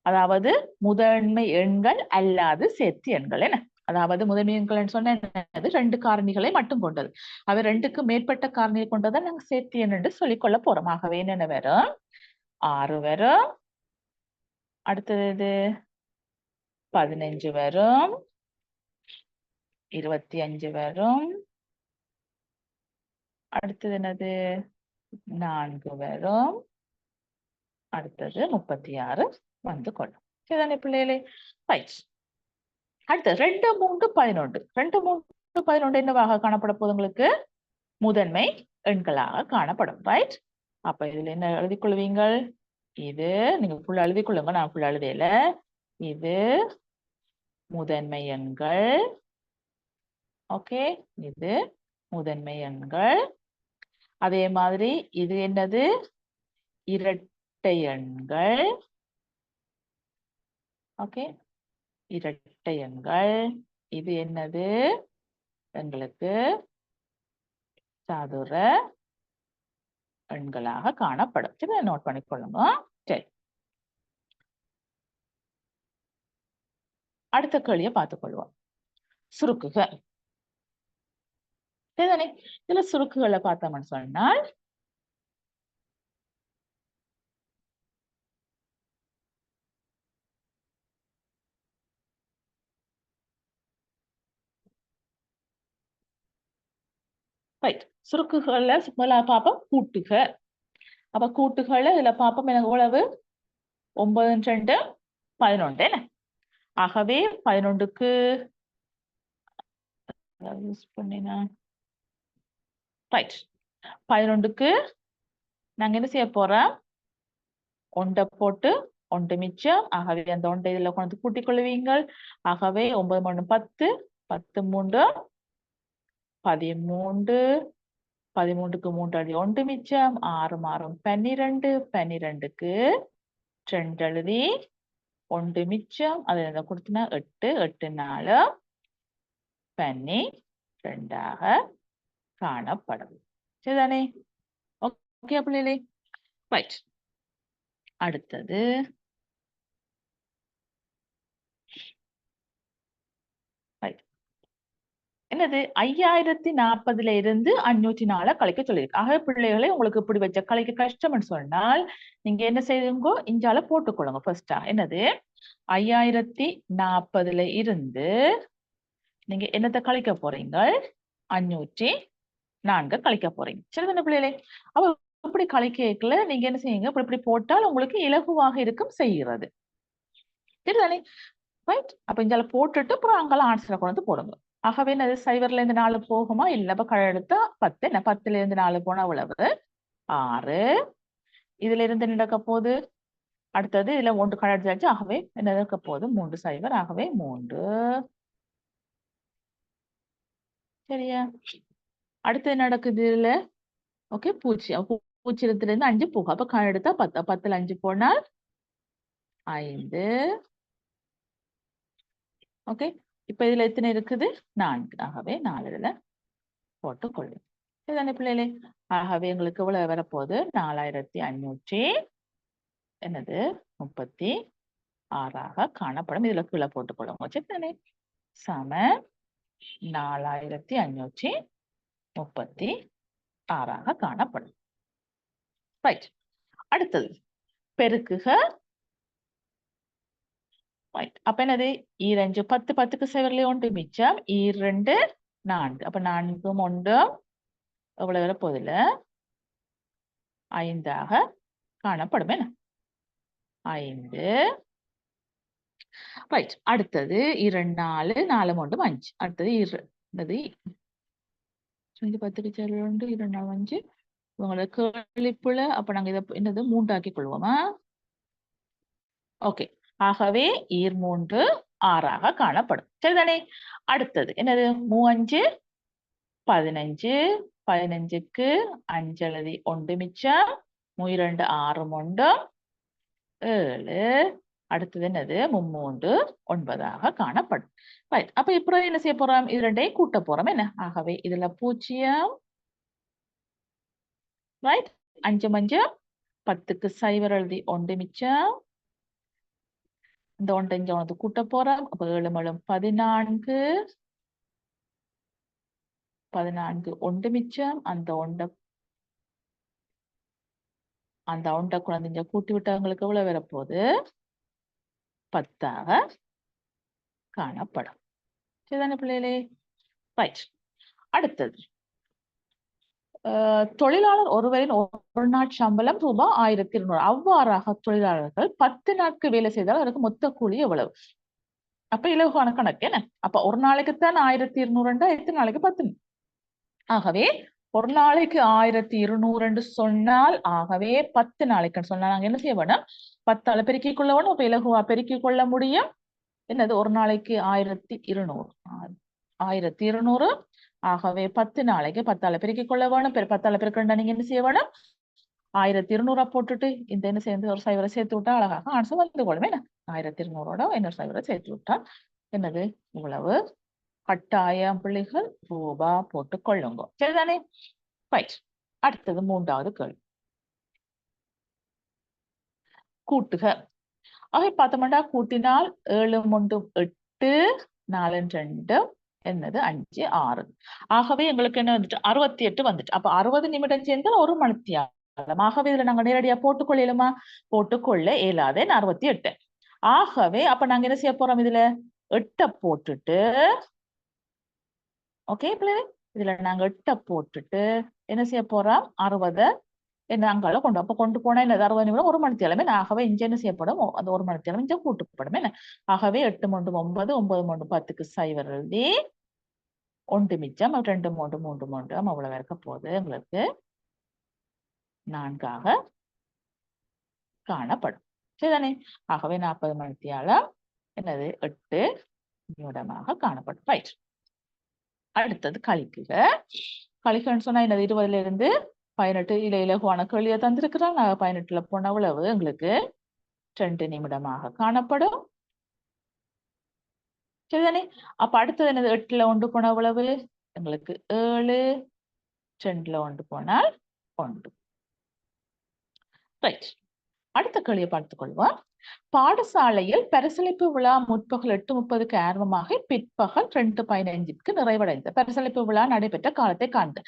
அதாவது முதன்மை எண்கள் அல்லாது சேர்த்தி எண்கள் என்ன? அதாவது முதன்மை எண்கள் சொன்ன என்னது? 2 காரணிகளை மட்டும் கொண்டது. அவை 2க்கு மேற்பட்ட காரணியை கொண்டதை நாங்க சேர்த்தி எண் என்று சொல்லிக் கொள்ள போறோம். ஆகவே என்னென்ன வரும்? 6 வரும். அடுத்தது 15 வரும். 25 வரும். அடுத்தது என்னது? 4 வரும். அடுத்தது 36 வந்து கொள்ளும். சரிதானே பிள்ளைகளே? ரைட். அடுத்து 2 3 11. 2 3 11 என்னவாக காணப்பட போகுது உங்களுக்கு? முதன்மை எண்களாக காணப்படும். ரைட். அப்ப இதுல என்ன எழுதிக் கொள்வீங்கள்? இது நீங்க ஃபுல்லா எழுதிக் கொள்ளுங்க. நான் ஃபுல்லா எழுதல. இது முதன்மை எண்கள். ஓகே, இது முதன்மை எண்கள். அதே மாதிரி இது என்னது? இரட்டை எண்கள். ஓகே, இரட்டை எண்கள். இது என்னது? எங்களுக்கு சதுர எண்களாக காணப்படும். சரி, நோட் பண்ணிக்கொள்ளுங்க. சரி, அடுத்த கேள்வியை பார்த்துக்கொள்வோம். சுருக்குகள். சரிதானே? இதுல சுருக்குகளை பார்த்தோம்னு சொன்னால் ரைட், சுருக்குகள்ல முதல்ல பார்ப்போம் கூட்டுக. அப்ப கூட்டுகள்ல இதுல பார்ப்போம் எனக்கு எவ்வளவு? 9 2 11 என்ன? ஆகவே 11க்கு யூஸ் பண்ணினா ரைட், 11க்கு நாங்க என்ன செய்ய போறோம்? ஒன்றை போட்டு ஒன்று மிச்சம். ஆகவே அந்த ஒன்றை இதுல கொண்டு கூட்டிக் கொள்வீங்கள். ஆகவே 9 3 10, 10 3 13, 13க்கு 3 அடி 1 மிச்சம். 6 6 12, 12க்கு 2 எழுதி 1 மிச்சம். அது என்ன கொடுத்தினா 8, 8 4 12 காணப்படும். சரிதானே? ஓகே பிள்ளைகளே, ரைட். அடுத்தது என்னது? 5040 இருந்து 504 கழிக்க சொல்லியிருக்கு. ஆக பிள்ளைகளை உங்களுக்கு இப்படி வச்ச கழிக்க கஷ்டம்னு சொன்னால் நீங்க என்ன செய்யுங்க? இஞ்சால போட்டுக்கொள்ளுங்க. ஃபர்ஸ்டா என்னது? 5040 இருந்து நீங்க என்னத்தை கழிக்க போறீங்க? 504 கழிக்க போறீங்க. சரிதானே பிள்ளைகளே? அப்ப இப்படி கழிக்கல நீங்க என்ன செய்யுங்க? இப்படி இப்படி போட்டால் உங்களுக்கு இலகுவாக இருக்கும் செய்கிறது. சரிதானே? ரைட். அப்ப இஞ்சால போட்டுட்டு அப்புறம் அங்கெல்லாம் ஆன்சரை கொண்டு வந்து போடுங்க. ஆகவே என்னது? 0ல இருந்து 4 போகுமா? இல்ல. அப்ப எடுத்தா 10. என்ன? 10ல இருந்து 4 போனா எவ்வளவு? 6. இதுல இருந்து நடக்க போகுது. அடுத்தது இதுல 1 கழிச்சாச்சு. ஆகவே என்ன இருக்க போகுது? 3 0. ஆகவே 3. சரியா? அடுத்து என்ன நடக்குது இதுல? ஓகே, பூச்சி. பூச்சிரத்துல இருந்து 5 போகும். அப்ப எடுத்தா 10. 10ல 5 போனால் 5. ஓகே. இப்ப இதுல எத்தனை இருக்குது? 4. ஆகவே 4 இதுல போட்டுக்கொள்ளும். இதுதானே பிள்ளைகளே? ஆகவே எங்களுக்கு எவ்வளவு வரப்போகுது? 4500 என்னது 36 காணப்படும். இதுல கீழே போட்டுக்கொள்ளுங்க. சரிதானே? சம 4536 காணப்படும். ரைட். அடுத்தது பெருக்குக. ரைட். அப்ப என்னது? 2 10 10க்கு 0ல 1 மிச்சம். 2 4. அப்ப 4 1 எவ்வளவு வரப்போகுது? 5 காணப்படும். என்ன? 5. ரைட். அடுத்தது 2 4 4 3 5. அடுத்தது என்னது? 5 10க்கு 0ல 1 2 4 5. உங்களுக்கு கேள்விப்புல. அப்ப நாங்க இதை என்னது 3 ஆக்கிக் கொள்வோமா? ஓகே. ஆகவே 3 6 காணப்படும். சரிதானே? அடுத்தது என்னது? 3 5 15. 15க்கு 5 எழுதி 1 மிச்சம். 2 6 1 7. அடுத்தது என்னது? 3 9 காணப்படும். ரைட். அப்ப இப்ப என்ன செய்ய போறோம்? இது ரெண்டையும் கூட்ட போறோம். என்ன? ஆகவே இதுல 0. ரைட். 5 5 10க்கு 0 எழுதி 1 மிச்சம். இந்த 1 இங்க வந்து கூட்ட போறோம். அப்ப 7 7 14. 14 1 மிச்சம். அந்த 1 குழந்தை இங்க கூட்டி விட்டவங்களுக்கு எவ்வளவு வரப்போகுது? 10 காணப்படும். சரிதானே பிள்ளைகளே? ரைட். அடுத்தது தொழிலாளர் ஒருவரின் ஒரு நாள் சம்பளம் ரூபாய் 1200. அவ்வாறாக தொழிலாளர்கள் 10 நாட்கள் வேலை செய்தால் அவருக்கு மொத்த கூலி எவ்வளவு? அப்ப இலகுவான கணக்கு என்ன? அப்ப ஒரு நாளைக்குத்தான் 1200. எத்தனை நாளைக்கு? 10. ஆகவே ஒரு நாளைக்கு 1200 என்று சொன்னால், ஆகவே 10 நாளைக்குன்னு சொன்னா நாங்க என்ன செய்ய வேணும்? 10ஆல பெருக்கிக் கொள்ள வேணும். அப்ப இலகுவா பெருக்கிக் கொள்ள முடியும். என்னது? ஒரு நாளைக்கு 1200. 1200. ஆகவே 10 நாளைக்கு 10ஆல பெருக்கிக் கொள்ள வேணும். 10ஆல பெருக்கண்டா நீங்க என்ன செய்ய வேணும்? 1200 போட்டுட்டு இந்த என்ன சேர்ந்து ஒரு 0 சேர்த்து விட்டா அழகாக ஆன்சர் வந்து கொள்ளுமே. 1200 இன்னொரு 0 சேர்த்து விட்டா என்னது? இவ்வளவு கட்டாயம் பிள்ளைகள் ரூபா போட்டுக் கொள்ளுங்க. சரிதானே? ரைட். அடுத்தது 3வது கேள்வி. கூட்டுக. ஆகவே பார்த்தோம்னா கூட்டினால் 7 1 8 4 2 என்னது 5 6. ஆகவே எங்களுக்கு என்ன வந்துட்டு 68 வந்துட்டு. அப்ப 60 நிமிடம் சேர்ந்து 1 மணித்தியாலம். ஆகவே இதுல நாங்க நேரடியா போட்டுக்கொள்ளலுமா? போட்டுக்கொள்ள இயலாது. 68. ஆகவே அப்ப நாங்க என்ன செய்ய போறோம் இதுல 8 போட்டுட்டு, ஓகே பிள்ளைகளே, இதுல நாங்க 8 போட்டுட்டு என்ன செய்ய போறோம்? 60 என்ன அங்கால கொண்டு போனா என்ன 60 நிமிடம் 1 மணித்தியாலமே. ஆகவே இங்க என்ன செய்யப்படும்? அந்த 1 மணித்தியாலம் இங்க கூட்டப்படும். என்ன? ஆகவே 8 3 9 9 3 10க்கு 0 எழுதி 1 மிச்சம் 2 3 3 3 அவ்வளவு இருக்க போது எங்களுக்கு 4ஆக காணப்படும். சரிதானே? ஆகவே 40 மணித்தியாலம் என்னது 8 நிமிடமாக காணப்படும். ரைட். அடுத்தது கழிக்குக. கழிக்கன்னு சொன்னா என்னது 20ல இருந்து 18 இலகுவான கேள்வியை தந்திருக்கிறான். 18ல போன உழவு எங்களுக்கு 2 நிமிடமாக காணப்படும். சரிதானே? அப்ப அடுத்தது என்னது 8ல 1 போன உழவு எங்களுக்கு 7, 2ல 1 போனால் 1. ரைட். அடுத்த கேள்வியை பார்த்துக் கொள்வோம். பாடசாலையில் பரிசளிப்பு விழா முற்பகல் 8:30க்கு ஆரம்பமாக பிற்பகல் 2:15க்கு நிறைவடைந்தது. பரிசளிப்பு விழா நடைபெற்ற காலத்தை காண்க.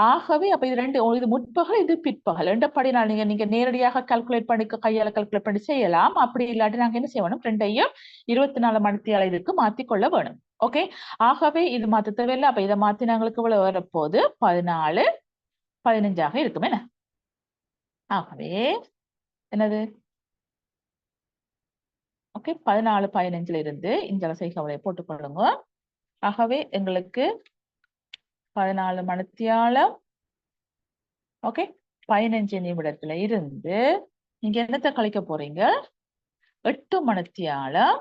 ஆகவே அப்ப இது இது முற்பகல், இது பிற்பகல். ரெண்டப்படி நீங்க நேரடியாக கால்குலேட் பண்ணி கையால கால்குலேட் பண்ணி செய்யலாம். அப்படி இல்லாட்டி நாங்க என்ன செய்யணும்? 2ஐயும் 24 மணித்தியாலத்திற்கு மாத்திக்கொள்ள வேணும். ஓகே. ஆகவே இது மாத்த தேவையில்லை. அப்ப இதை மாத்தி நாங்களுக்கு இவ்வளவு வரப்போது 14 15ஆக இருக்கும். என்ன? ஆகவே என்னது? ஓகே. 14 15ல இருந்து இந்த செய்கவலை போட்டுக்கொள்ளுங்க. ஆகவே எங்களுக்கு 14 மணித்தியாலம், ஓகே, 15 நிமிடத்துல இருந்து நீங்க என்னத்தை கழிக்க போறீங்க? 8 மணித்தியாலம்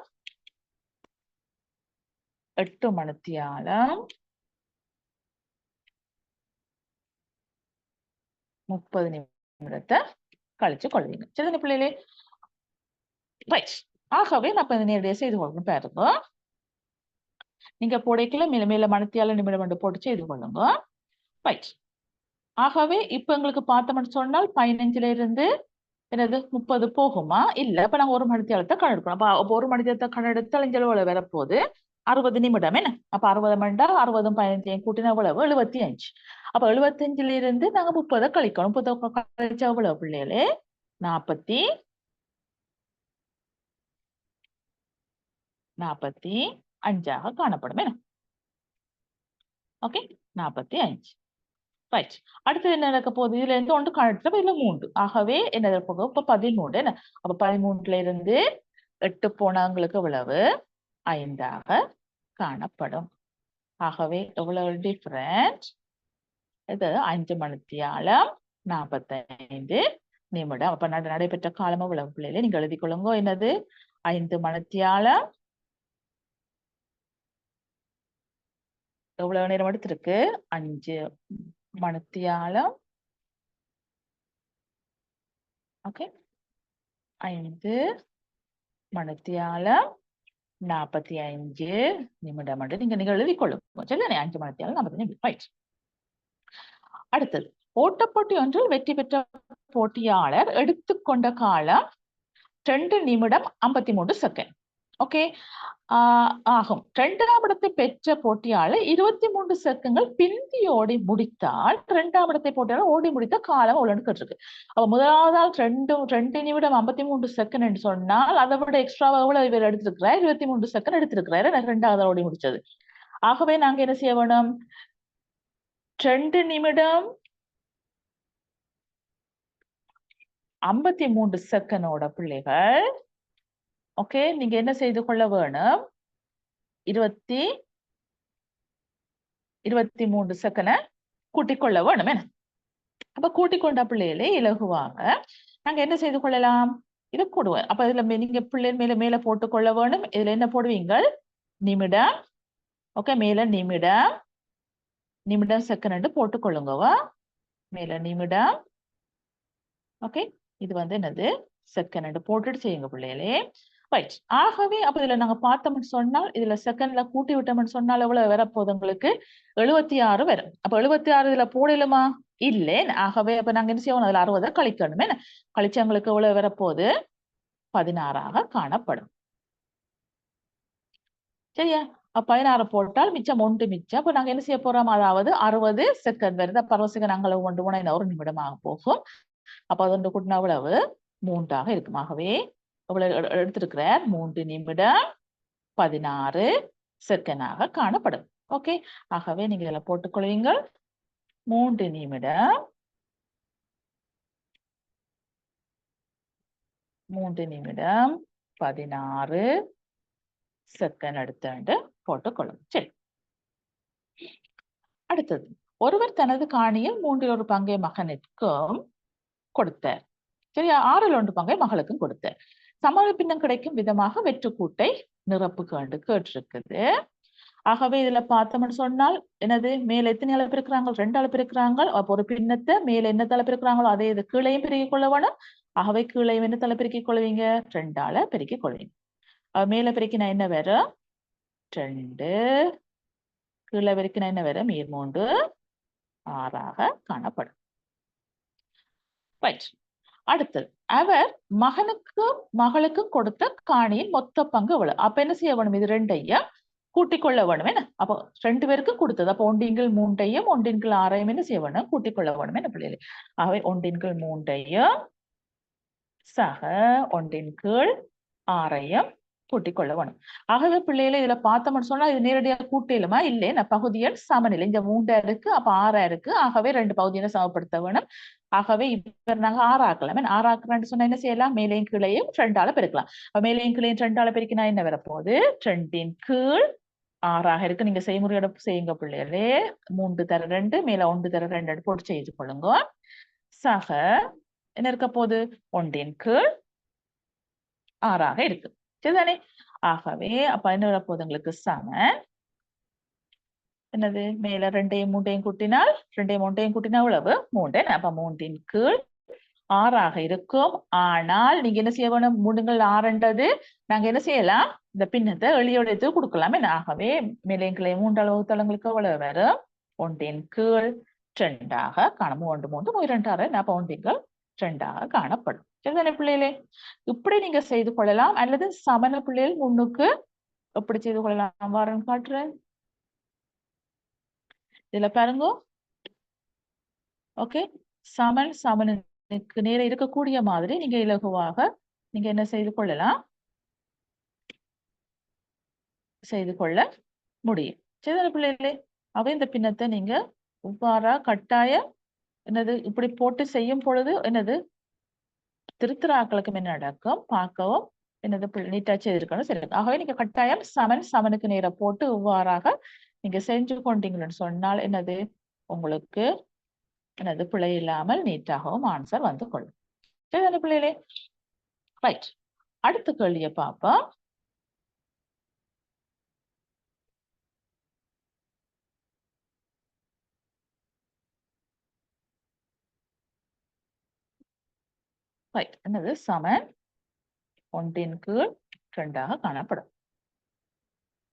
8 மணித்தியாலம் 30 நிமிடத்தை கழிச்சு கொள்வீங்க. சரி பிள்ளைகளே? ரைட். ஆகவே நான் இப்ப நேரடியாக செய்து கொள்ளணும். பாருங்க, நீங்க போடைக்குள்ள மேல மேல மணித்தியால நிமிடம் போட்டு செய்து கொள்ளுங்க. ரைட். ஆகவே இப்ப எங்களுக்கு பார்த்தோம்னு சொன்னால் 15ல இருந்து என்னது 30 போகுமா? இல்ல. அப்ப நாங்க 1 மணித்தியாலத்தை கணெடுக்கணும். அப்ப 1 மணித்தியாலத்தை கணெடுத்தால் இந்த அளவுல வரப்போகுது 60 நிமிடம். என்ன? அப்ப 60 மணிண்டா 60 15 கூட்டினா எவ்வளவு? 75. அப்ப 75ல இருந்து நாங்க 30 கழிக்கணும். 30 கழிச்சா எவ்வளவு பிள்ளைகளே? 45ஆக காணப்படும். என்ன? ஓகே. 45. ரைட். அடுத்து என்ன நடக்க போகுது? இதுல இருந்து 1 கணெடுத்தா இதுல 3. ஆகவே என்ன போகும்? இப்ப 13. என்ன? அப்ப 13ல இருந்து 8 போனவங்களுக்கு எவ்வளவு? 5ஆக காணப்படும். ஆகவே எவ்வளவு டிஃபரண்ட்? இது 5 மணித்தியாலம் 45 நிமிடம். அப்ப நடைபெற்ற காலம் எவ்வளவு பிள்ளைகளே? நீங்க எழுதி கொள்ளுங்க. என்னது? 5 மணித்தியாலம் எவ்வளவு நேரம் எடுத்திருக்கு? 5 மணித்தியாலம், ஓகே, 5 மணித்தியாலம் 45 நிமிடம் நீங்க எழுதி கொள்ளுங்க. சரிதானே? 5 மணித்தியாலம் 45 நிமிடம். ரைட். அடுத்தது ஓட்டப்போட்டி ஒன்றில் வெற்றி பெற்ற போட்டியாளர் எடுத்துக்கொண்ட காலம் 2 நிமிடம் 53 செகண்ட். ஓகே. ஆகும். 2ஆம் இடத்தை பெற்ற போட்டியாளர் 23 செகண்ட்கள் பிந்தி ஓடி முடித்தால் 2ஆம் இடத்தை போட்டியாளர் ஓடி முடித்த காலம் எவ்வளவுன்னு கேட்டிருக்கு. அப்ப முதலாவதால் 2 நிமிடம் 53 செகண்ட் என்று சொன்னால் அதை விட எக்ஸ்ட்ராவா எவ்வளவு இவர் எடுத்திருக்கிறார்? 23 செகண்ட் எடுத்திருக்கிறாரு 2ஆவது ஓடி முடிச்சது. ஆகவே நாங்க என்ன செய்ய வேணும்? 2 நிமிடம் 53 செகண்டோட பிள்ளைகள், ஓகே, நீங்க என்ன செய்து கொள்ள வேணும்? 23 செகண்ட் கூட்டிக் கொள்ள வேணும். என்ன? அப்ப கூட்டிக் கொண்ட பிள்ளைகளே இலகுவாக நாங்க என்ன செய்து கொள்ளலாம்? இதை கூடுவோம். அப்ப இதுல நீங்க பிள்ளை மேல மேல போட்டுக் கொள்ள வேணும். இதுல என்ன போடுவீங்க? நிமிடம், ஓகே, மேல நிமிடம் நிமிடம் செகண்ட் போட்டுக்கொள்ளுங்கவா. மேல நிமிடம், ஓகே, இது வந்து என்னது? செகண்ட் போட்டுட்டு செய்யுங்க பிள்ளைகளே. ரைட். ஆகவே அப்ப இதுல நாங்க பார்த்தோம்னு சொன்னால் இதுல செகண்ட்ல கூட்டி விட்டோம்னு சொன்னால் எவ்வளவு வரப்போகுது உங்களுக்கு 76 வரும். அப்ப 76 இதுல போடலுமா இல்லை. ஆகவே அப்ப நாங்க என்ன செய்வோம், அதுல 60 கழிக்கணும். என்ன கழிச்சு எங்களுக்கு எவ்வளவு வரப்போகுது 16 காணப்படும். சரியா? 16 போட்டால் மிச்சம் 1 மிச்சம். அப்ப நாங்க என்ன செய்ய போறோம், அதாவது 60 செகண்ட் வருது. அப்ப 60 செகண்ட் அங்கே கொண்டு போனா இன்னும் 1 நிமிடமாக போகும். அப்ப அது ஒன்று கூட்டினா எவ்வளவு 3 இருக்கும். ஆகவே எவ்வளவு எடுத்திருக்கிறார் 3 நிமிடம் 16 செகண்டாக காணப்படும். ஓகே, ஆகவே நீங்க இதில் போட்டுக்கொள்வீங்கள் 3 நிமிடம் 16 செகண்ட் எடுத்து போட்டுக்கொள்ளும். சரி, அடுத்தது ஒருவர் தனது காணியில் 1/3 பங்கை மகனுக்கும் கொடுத்தார். சரியா? 1/6 பங்கை மகளுக்கும் கொடுத்தார். சம பின்னம் கிடைக்கும் விதமாக வெற்றுக்கூட்டை நிரப்பு கேட்டிருக்குது. ஆகவே இதுல பார்த்தோம்னு சொன்னால் என்னது, மேல எத்தனை அளவு இருக்கிறாங்க, 2 அளவு இருக்கிறாங்க. அப்போ ஒரு பின்னத்தை மேல என்ன தலை பிரிக்கிறாங்களோ அதே இது கீழையும் பெருக்கிக் கொள்ள வேணும். ஆகவே கீழையும் என்ன தலை பெருக்கிக் கொள்வீங்க, 2 பெருக்கிக் கொள்வீங்க. மேல பெருக்கினா என்ன வரும் 2, கீழே பெருக்கினா என்ன வரும் 3 6 காணப்படும். ரைட். அடுத்தது அவர் மகனுக்கும் மகளுக்கும் கொடுத்த காணியின் மொத்த பங்கு எவ்வளவு. அப்ப என்ன செய்ய வேணும், இது 2ஐயும் கூட்டிக் கொள்ள வேணும். என்ன அப்போ 2 பேருக்கு கொடுத்தது. அப்போ 1 3ஐயும் 1 6ஐயும் என்ன செய்ய வேணும், கூட்டிக் கொள்ள வேணும். என்ன பிள்ளைகளே, ஆகவே 1 3ஐயும் சக 1 6ஐயும் கூட்டிக் கொள்ள வேணும். ஆகவே பிள்ளைகளை இதுல பார்த்தோம்னு சொன்னா இது நேரடியாக கூட்டிலுமா இல்லை, பகுதியன் சமநிலை. இந்த 3 இருக்கு, அப்ப 6 இருக்கு. ஆகவே 2 பகுதியை சமப்படுத்த வேணும். ஆகவே இப்ப நாங்க 6 ஆக்கலாம். 6 ஆக்குறேன்னு சொன்னா என்ன செய்யலாம், மேலையும் கீழையும் 2ஆல பெருக்கலாம். மேலையும் கீழையும் 2ஆல பெருக்கினா என்ன வரப்போகுது, 2 6 இருக்கு. நீங்க செய்முறையோட செய்யுங்க பிள்ளைகளே. 3 தர 2 மேல 1 தர 2 போட்டு செய்து கொள்ளுங்க. சக என்ன இருக்க போகுது 1 6 இருக்கு. சரிதானே? ஆகவே அப்ப என்ன வரப்போகுது உங்களுக்கு சமன் என்னது, மேல 2ஐயும் 3ஐயும் கூட்டினால் 2ஐயும் 3ஐயும் கூட்டினா எவ்வளவு 3. அப்ப 3 6 இருக்கும். ஆனால் நீங்க என்ன செய்ய வேணும், 3 6 நாங்க என்ன செய்யலாம், இந்த பின்னத்தை எளியோட எடுத்து கொடுக்கலாம். ஆகவே மேலையும் கிளையும் 3 அளவு தளங்களுக்கு எவ்வளவு வரும் 1 2 காணும். 3 3 2 6 அப்ப 1 2 காணப்படும். சரிதானே பிள்ளைகளே? இப்படி நீங்க செய்து கொள்ளலாம். அல்லது சமண பிள்ளைகள் முன்னுக்கு எப்படி செய்து கொள்ளலாம் வாரன் காட்டுறேன். இதுல பாருங்க. ஓகே, சமன் சமனுக்கு நேர இருக்கக்கூடிய மாதிரி நீங்க இலகுவாக நீங்க என்ன செய்து கொள்ளலாம், செய்து கொள்ள முடியும். சரிதானே பிள்ளைகளே? அவை இந்த பின்னத்தை நீங்க இவ்வாறா கட்டாயம் என்னது இப்படி போட்டு செய்யும் பொழுது என்னது திருத்தராக்களுக்கும் என்ன நடக்கும் பார்க்கவும் என்னது நீட்டா செய்திருக்கணும். சரி, ஆகவே நீங்க கட்டாயம் சமன் சமனுக்கு நேர போட்டு இவ்வாறாக நீங்க செஞ்சு கொண்டீங்கன்னு சொன்னால் என்னது உங்களுக்கு என்னது பிழை இல்லாமல் நீட்டாகவும் ஆன்சர் வந்து கொள்ளும். சரிதானே பிள்ளைகளே? ரைட், அடுத்த கேள்வியை பார்ப்போம். ரைட், என்னது சமன் 1 2 காணப்படும்.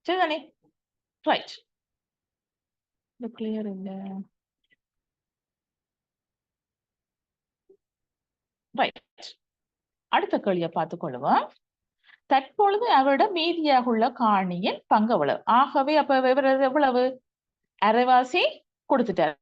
சரிதானே? ரைட், இது கிளியர் இல்ல. ரைட், அடுத்த கேள்வியை பார்த்துக் கொள்வோம். தற்பொழுது அவரிடம் மீதியாக உள்ள காணியின் பங்கு எவ்வளவு. ஆகவே அப்ப எவ்வளவு அரைவாசி கொடுத்துட்டார்.